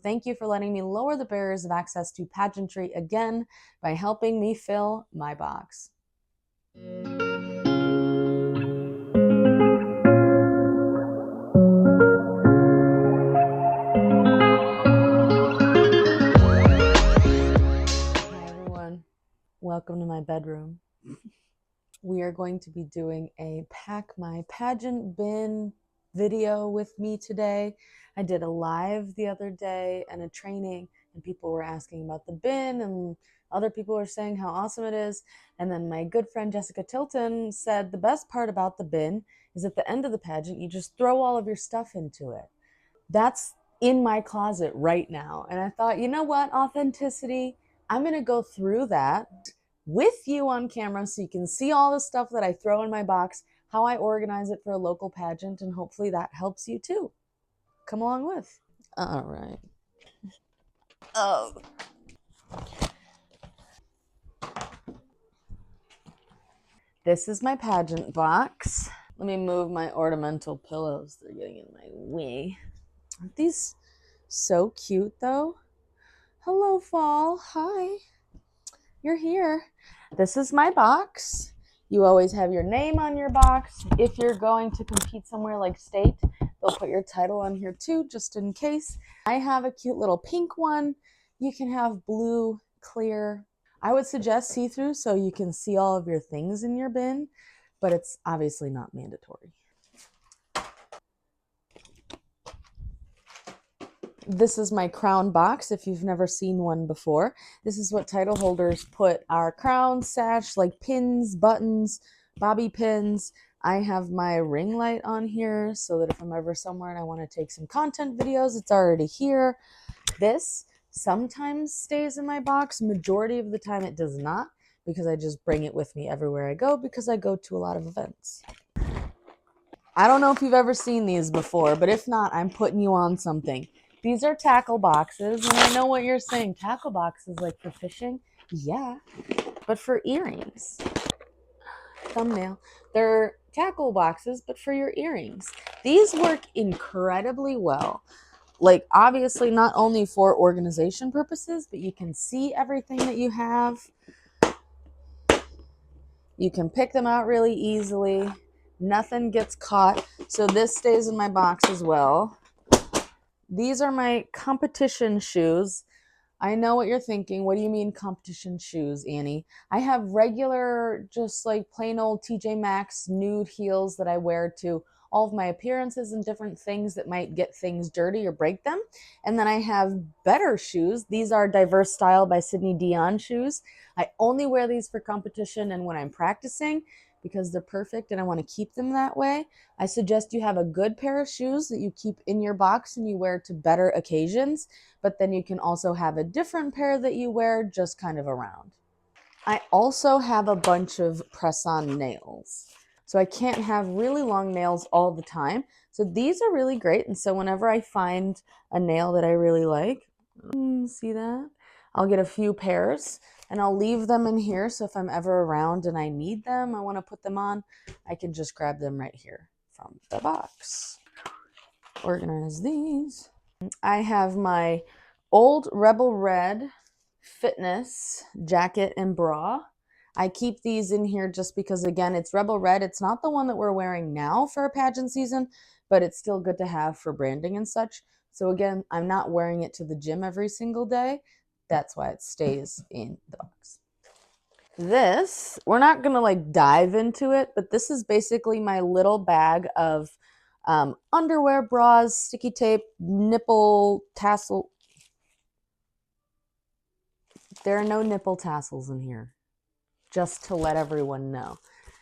Thank you for letting me lower the barriers of access to pageantry again by helping me fill my box. Hi everyone, welcome to my bedroom. We are going to be doing a Pack My Pageant Bin video with me today. I did a live the other day and a training, and people were asking about the bin, and other people were saying how awesome it is. And then my good friend Jessica Tilton said the best part about the bin is at the end of the pageant, you just throw all of your stuff into it. That's in my closet right now. And I thought, you know what, authenticity, I'm going to go through that with you on camera so you can see all the stuff that I throw in my box, how I organize it for a local pageant, and hopefully that helps you too. Come along with. All right. Oh. This is my pageant box. Let me move my ornamental pillows. They're getting in my way. Aren't these so cute though? Hello, fall. Hi. You're here. This is my box. You always have your name on your box. If you're going to compete somewhere like state, they'll put your title on here too, just in case. I have a cute little pink one. You can have blue, clear. I would suggest see-through so you can see all of your things in your bin, but it's obviously not mandatory. This is my crown box if you've never seen one before. This is what title holders put our crown, sash, like pins, buttons, bobby pins. I have my ring light on here so that if I'm ever somewhere and I want to take some content videos, it's already here. This sometimes stays in my box. Majority of the time it does not, because I just bring it with me everywhere I go because I go to a lot of events. I don't know if you've ever seen these before, but if not, I'm putting you on something. These are tackle boxes, and I know what you're saying. Tackle boxes like for fishing? Yeah, but for earrings. Thumbnail. They're tackle boxes, but for your earrings. These work incredibly well. Like, obviously, not only for organization purposes, but you can see everything that you have. You can pick them out really easily. Nothing gets caught. So this stays in my box as well. These are my competition shoes. I know what you're thinking. What do you mean competition shoes, Annie? I have regular, just like plain old TJ Maxx nude heels that I wear to all of my appearances and different things that might get things dirty or break them. And then I have better shoes. These are Diverse Style by Sydney Dion shoes. I only wear these for competition and when I'm practicing because they're perfect and I want to keep them that way. I suggest you have a good pair of shoes that you keep in your box and you wear to better occasions, but then you can also have a different pair that you wear just kind of around. I also have a bunch of press-on nails. So I can't have really long nails all the time. So these are really great. And so whenever I find a nail that I really like, see that? I'll get a few pairs and I'll leave them in here. So if I'm ever around and I need them, I want to put them on, I can just grab them right here from the box. Organize these. I have my old Rebel Red fitness jacket and bra. I keep these in here just because, again, it's Rebel Red. It's not the one that we're wearing now for a pageant season, but it's still good to have for branding and such. So again, I'm not wearing it to the gym every single day. That's why it stays in the box. This, we're not going to like dive into it, but this is basically my little bag of underwear, bras, sticky tape, nipple tassel. There are no nipple tassels in here, just to let everyone know.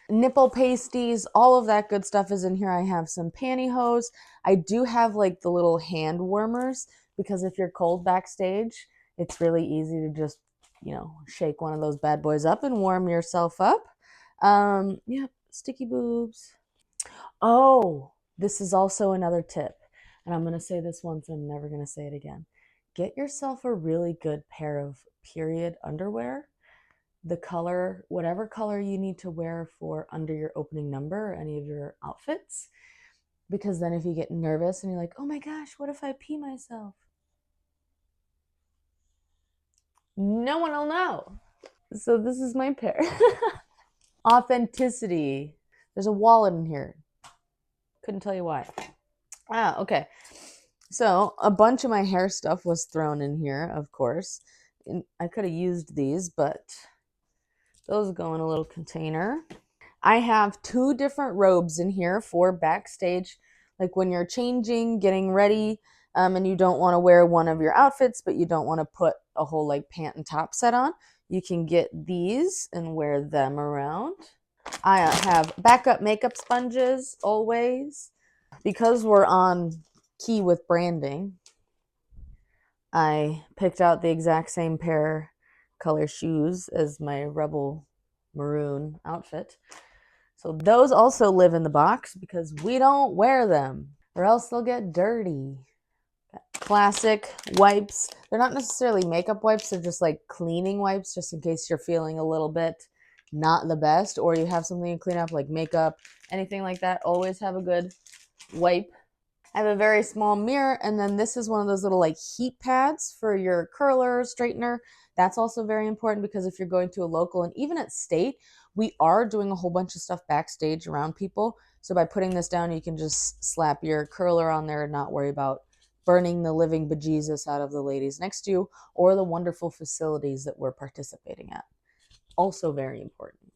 Nipple pasties, all of that good stuff is in here. I have some pantyhose. I do have like the little hand warmers because if you're cold backstage, it's really easy to just, shake one of those bad boys up and warm yourself up. Yep, sticky boobs. Oh, this is also another tip. And I'm going to say this once, I'm never going to say it again. Get yourself a really good pair of period underwear. The color, whatever color you need to wear for under your opening number or any of your outfits. Because then if you get nervous and you're like, oh my gosh, what if I pee myself? No one will know. So this is my pair. Authenticity. There's a wallet in here. Couldn't tell you why. Okay. So a bunch of my hair stuff was thrown in here, of course. And I could have used these, but those go in a little container. I have 2 different robes in here for backstage, like when you're changing, getting ready, and you don't want to wear one of your outfits, but you don't want to put a whole like pant and top set on. You can get these and wear them around. I have backup makeup sponges always. Because we're on key with branding, I picked out the exact same pair color shoes as my Rebel maroon outfit. So those also live in the box because we don't wear them or else they'll get dirty. Classic wipes. They're not necessarily makeup wipes, they're just like cleaning wipes, just in case you're feeling a little bit not the best or you have something to clean up like makeup, anything like that. Always have a good wipe. I have a very small mirror, and then this is one of those little like heat pads for your curler, straightener. That's also very important because if you're going to a local and even at state, we are doing a whole bunch of stuff backstage around people. So by putting this down, you can just slap your curler on there and not worry about burning the living bejesus out of the ladies next to you or the wonderful facilities that we're participating at. Also very important.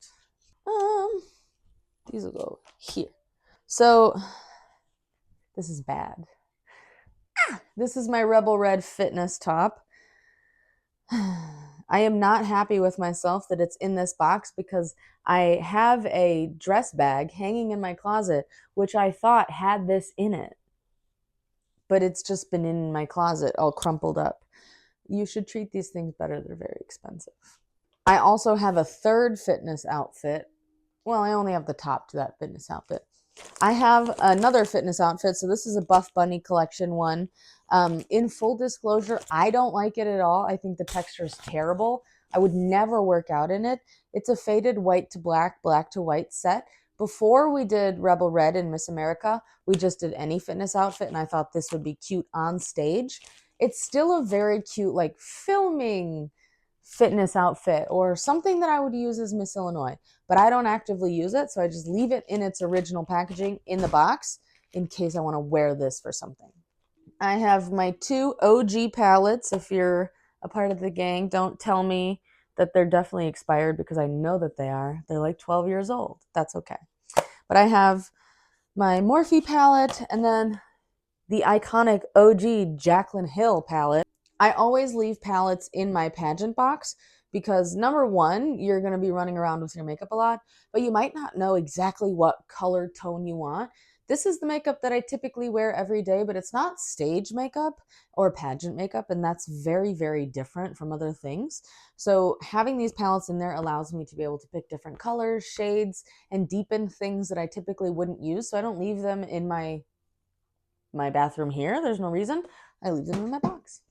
These will go here. So this is bad. This is my Rebel Red fitness top. I am not happy with myself that it's in this box because I have a dress bag hanging in my closet, which I thought had this in it. But it's just been in my closet all crumpled up. You should treat these things better. They're very expensive. I also have a third fitness outfit. Well, I only have the top to that fitness outfit. I have another fitness outfit. So this is a Buff Bunny collection one. In full disclosure, I don't like it at all. I think the texture is terrible. I would never work out in it. It's a faded white to black, black to white set. Before we did Rebel Red and Miss America, we just did any fitness outfit, and I thought this would be cute on stage. It's still a very cute, like filming fitness outfit or something that I would use as Miss Illinois, but I don't actively use it, so I just leave it in its original packaging in the box in case I want to wear this for something. I have my 2 OG palettes. If you're a part of the gang, don't tell me that they're definitely expired because I know that they are. They're like 12 years old. That's okay. But I have my Morphe palette and then the iconic OG Jaclyn Hill palette. I always leave palettes in my pageant box because number one, you're going to be running around with your makeup a lot, but you might not know exactly what color tone you want. This is the makeup that I typically wear every day, but it's not stage makeup or pageant makeup, and that's very, very different from other things. So having these palettes in there allows me to be able to pick different colors, shades, and deepen things that I typically wouldn't use. So I don't leave them in my bathroom here. There's no reason. I leave them in my box.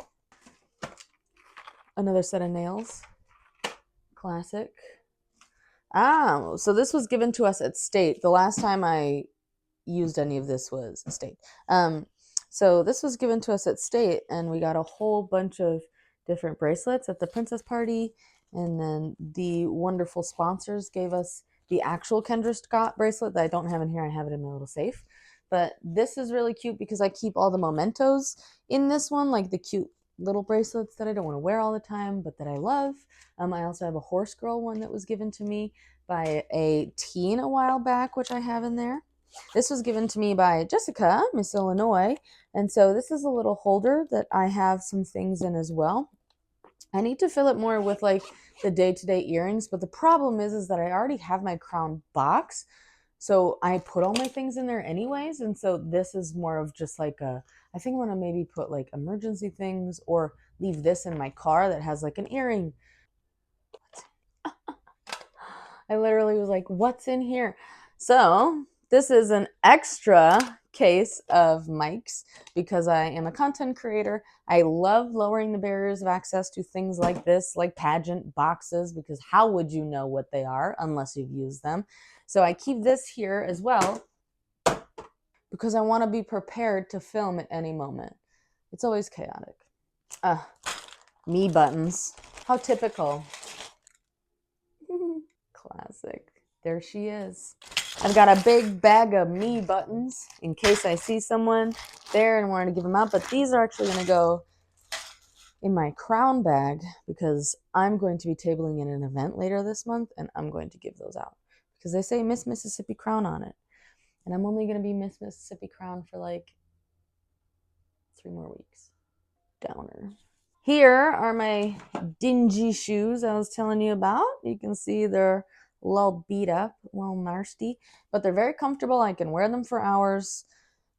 Another set of nails. Classic. So this was given to us at state. The last time I used any of this was state. So this was given to us at state, and we got a whole bunch of different bracelets at the princess party. And then the wonderful sponsors gave us the actual Kendra Scott bracelet that I don't have in here. I have it in my little safe. But this is really cute because I keep all the mementos in this one, like the cute little bracelets that I don't want to wear all the time, but that I love. I also have a horse girl one that was given to me by a teen a while back, which I have in there. This was given to me by Jessica, Miss Illinois. And so this is a little holder that I have some things in as well. I need to fill it more with like the day-to-day earrings, but the problem is that I already have my crown box. So I put all my things in there anyways. And so this is more of just like I think I want to maybe put like emergency things or leave this in my car that has like an earring. I literally was like, what's in here? So this is an extra case of mics because I am a content creator. I love lowering the barriers of access to things like this, like pageant boxes, because how would you know what they are unless you've used them? So I keep this here as well because I want to be prepared to film at any moment. It's always chaotic. Me buttons. How typical. Classic. There she is. I've got a big bag of me buttons in case I see someone there and want to give them out. But these are actually going to go in my crown bag because I'm going to be tabling in an event later this month and I'm going to give those out because they say Miss Mississippi Crown on it. And I'm only going to be Miss Mississippi Crown for like 3 more weeks. Downer. Here are my dingy shoes I was telling you about. You can see they're a little beat up, a little nasty, but they're very comfortable. I can wear them for hours.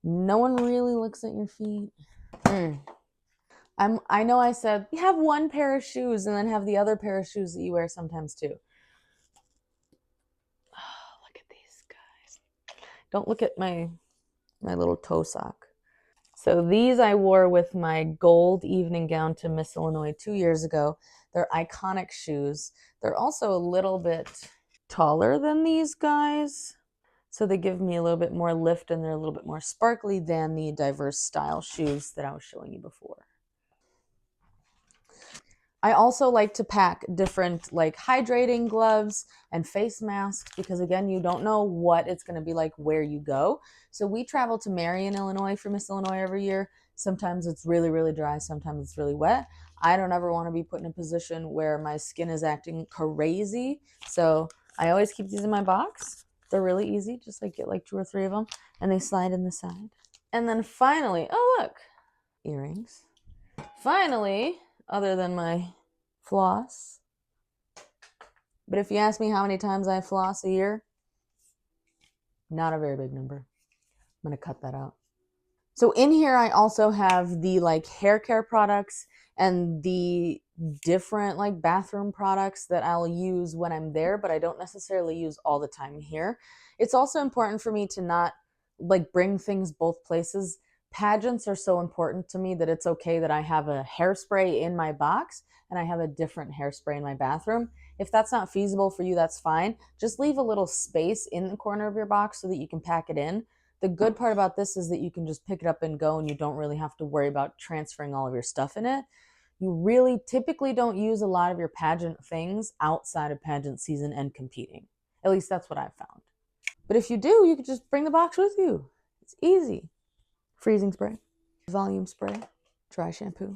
No one really looks at your feet. I know I said you have one pair of shoes and then have the other pair of shoes that you wear sometimes too. Oh, look at these guys. Don't look at my little toe sock. So these I wore with my gold evening gown to Miss Illinois 2 years ago. They're iconic shoes. They're also a little bit taller than these guys. So they give me a little bit more lift and they're a little bit more sparkly than the diverse style shoes that I was showing you before. I also like to pack different like hydrating gloves and face masks because again, you don't know what it's going to be like where you go. So we travel to Marion, Illinois for Miss Illinois every year. Sometimes it's really, really dry. Sometimes it's really wet. I don't ever want to be put in a position where my skin is acting crazy. So I always keep these in my box. They're really easy. Just like get like 2 or 3 of them and they slide in the side. And then finally, oh look, earrings. Finally, other than my floss. But if you ask me how many times I floss a year, not a very big number. I'm going to cut that out. So in here, I also have the like hair care products and the different like bathroom products that I'll use when I'm there, but I don't necessarily use all the time here. It's also important for me to not like bring things both places. Pageants are so important to me that it's okay that I have a hairspray in my box and I have a different hairspray in my bathroom. If that's not feasible for you, that's fine. Just leave a little space in the corner of your box so that you can pack it in. The good part about this is that you can just pick it up and go and you don't really have to worry about transferring all of your stuff in it. You really typically don't use a lot of your pageant things outside of pageant season and competing. At least that's what I've found. But if you do, you can just bring the box with you. It's easy. Freezing spray, volume spray, dry shampoo,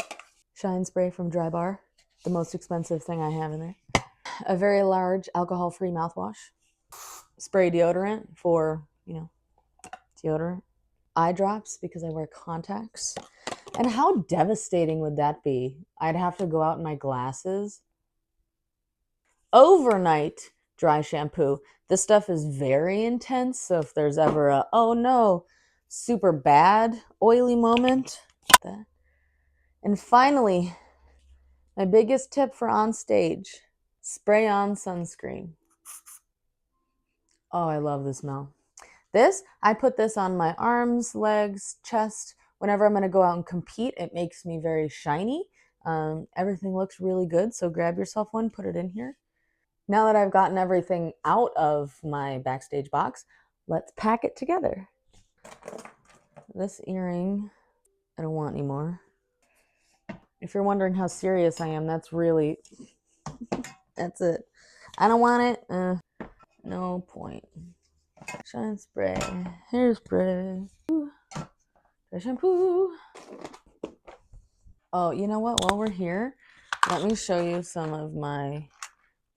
shine spray from Dry Bar, the most expensive thing I have in there. A very large alcohol-free mouthwash, spray deodorant for, deodorant, eye drops because I wear contacts. And how devastating would that be? I'd have to go out in my glasses. Overnight dry shampoo. This stuff is very intense, so if there's ever a, oh no, super bad oily moment. And finally, my biggest tip for on stage, spray on sunscreen. Oh, I love the smell. I put this on my arms, legs, chest. Whenever I'm going to go out and compete, it makes me very shiny. Everything looks really good, so grab yourself one, put it in here. Now that I've gotten everything out of my backstage box, let's pack it together. This earring, I don't want anymore. If you're wondering how serious I am, that's it. I don't want it. No point. Shine spray, hairspray, shampoo. Oh, you know what? While we're here, let me show you some of my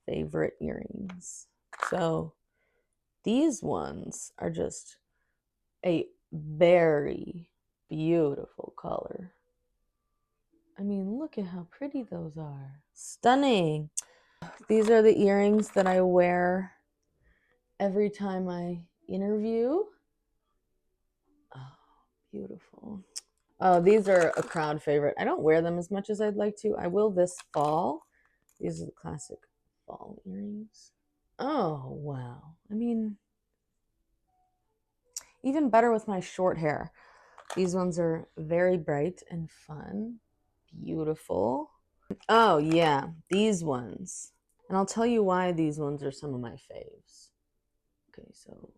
favorite earrings. So these ones are just a very beautiful color. I mean, look at how pretty those are. Stunning. These are the earrings that I wear every time I interview. Oh, beautiful. Oh, these are a crowd favorite. I don't wear them as much as I'd like to. I will this fall. These are the classic fall earrings. Oh, wow. I mean, even better with my short hair. These ones are very bright and fun. Beautiful. Oh, yeah, these ones. And I'll tell you why these ones are some of my faves. Okay, so,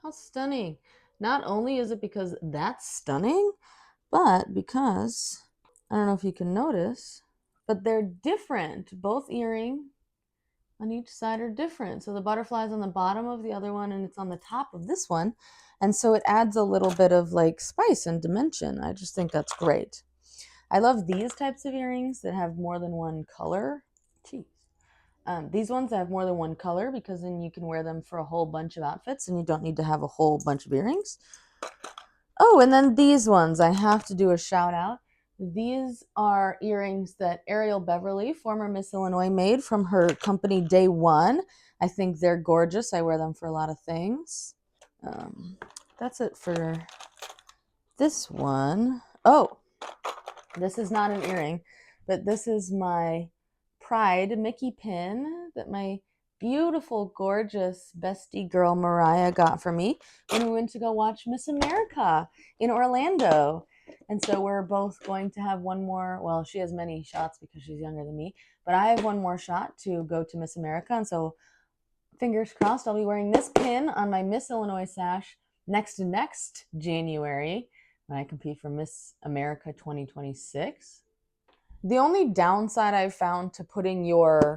how stunning. Not only is it because that's stunning, but because, I don't know if you can notice, but they're different. Both earring on each side are different. So the butterfly's on the bottom of the other one and it's on the top of this one. And so it adds a little bit of like spice and dimension. I just think that's great. I love these types of earrings that have more than one color. Jeez. These ones have more than one color because then you can wear them for a whole bunch of outfits and you don't need to have a whole bunch of earrings. Oh, and then these ones, I have to do a shout out. These are earrings that Ariel Beverly, former Miss Illinois, made from her company Day One. I think they're gorgeous. I wear them for a lot of things. That's it for this one. Oh, this is not an earring, but this is my Pride Mickey pin that my beautiful, gorgeous bestie girl Mariah got for me when we went to go watch Miss America in Orlando. And so we're both going to have one more, well, she has many shots because she's younger than me, but I have one more shot to go to Miss America. And so fingers crossed, I'll be wearing this pin on my Miss Illinois sash next January when I compete for Miss America 2026. The only downside I've found to putting your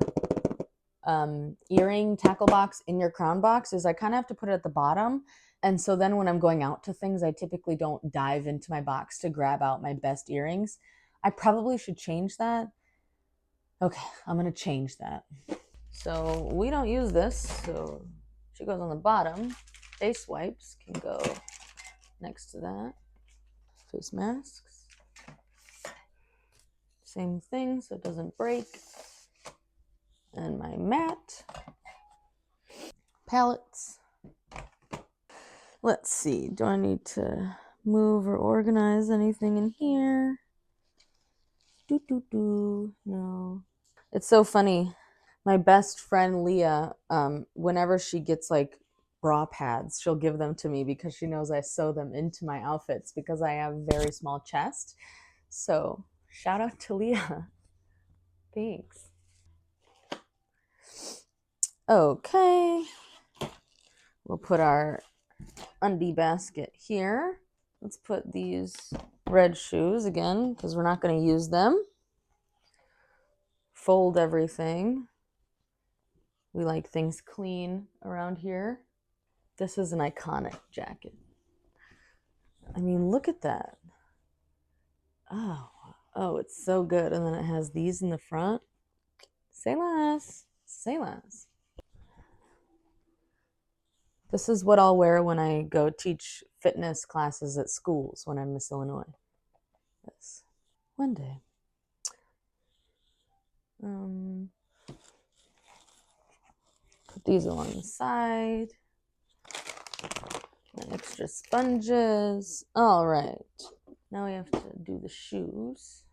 earring tackle box in your crown box is I kind of have to put it at the bottom. And so then when I'm going out to things, I typically don't dive into my box to grab out my best earrings. I probably should change that. Okay, I'm going to change that. So we don't use this. So she goes on the bottom. Face wipes can go next to that. Face masks. Same thing so it doesn't break. And my mat. Palettes. Let's see. Do I need to move or organize anything in here? No. It's so funny. My best friend Leah, whenever she gets like bra pads, she'll give them to me because she knows I sew them into my outfits because I have a very small chest. So shout out to Leah. Thanks. Okay. We'll put our undie basket here. Let's put these red shoes again because we're not going to use them. Fold everything. We like things clean around here. This is an iconic jacket. I mean, look at that. Oh, it's so good. And then it has these in the front. Say less. Say less. This is what I'll wear when I go teach fitness classes at schools when I'm Miss Illinois. Yes. One day. Put these along the side. And extra sponges. All right. Now we have to do the shoes.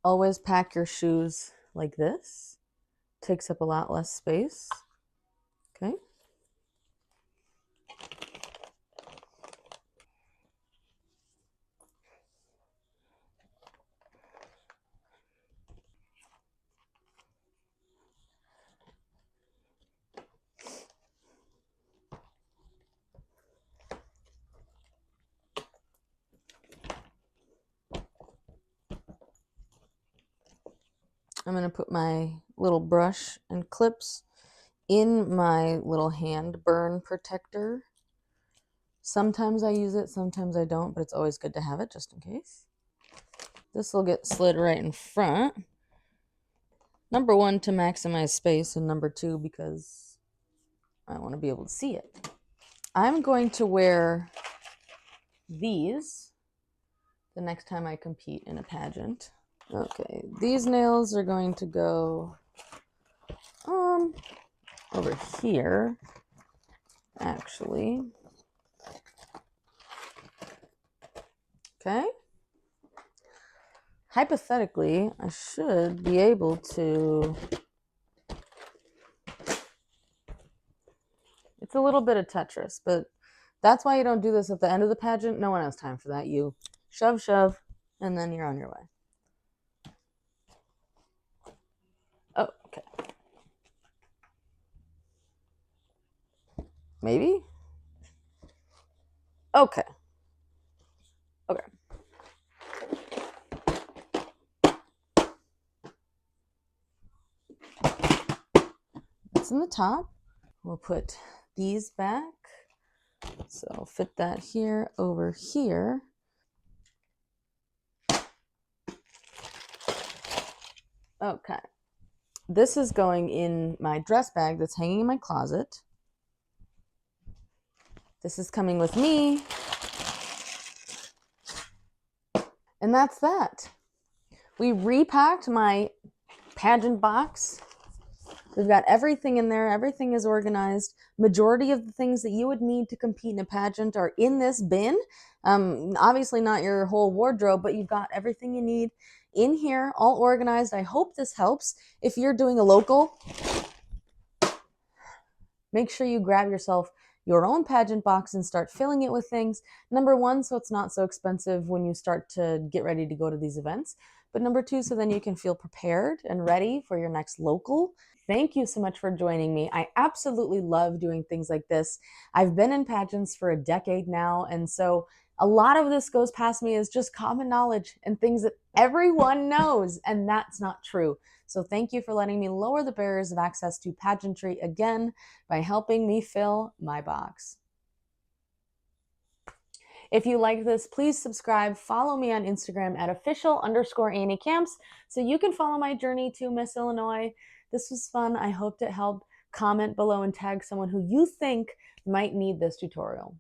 Always pack your shoes like this. Takes up a lot less space. Okay. I'm going to put my little brush and clips in my little hand burn protector. Sometimes I use it, sometimes I don't, but it's always good to have it just in case. This will get slid right in front. Number one, to maximize space, and number two, because I want to be able to see it. I'm going to wear these the next time I compete in a pageant. Okay, these nails are going to go over here, actually. Okay. Hypothetically, I should be able to. It's a little bit of Tetris, but that's why you don't do this at the end of the pageant. No one has time for that. You shove, and then you're on your way. Oh, okay. Maybe? Okay. Okay. pockets in the top. We'll put these back. So fit that here over here. Okay. This is going in my dress bag that's hanging in my closet. This is coming with me. And that's that. We repacked my pageant box. We've got everything in there. Everything is organized. Majority of the things that you would need to compete in a pageant are in this bin. Obviously not your whole wardrobe, but you've got everything you need in here, all organized. I hope this helps. If you're doing a local, make sure you grab yourself your own pageant box and start filling it with things. Number one, so it's not so expensive when you start to get ready to go to these events. But number two, so then you can feel prepared and ready for your next local. Thank you so much for joining me. I absolutely love doing things like this. I've been in pageants for a decade now, and so a lot of this goes past me as just common knowledge and things that everyone knows, and that's not true. So thank you for letting me lower the barriers of access to pageantry again by helping me fill my box. If you like this, please subscribe. Follow me on Instagram at official_AnnieCamps so you can follow my journey to Miss Illinois. This was fun. I hoped it helped. Comment below and tag someone who you think might need this tutorial.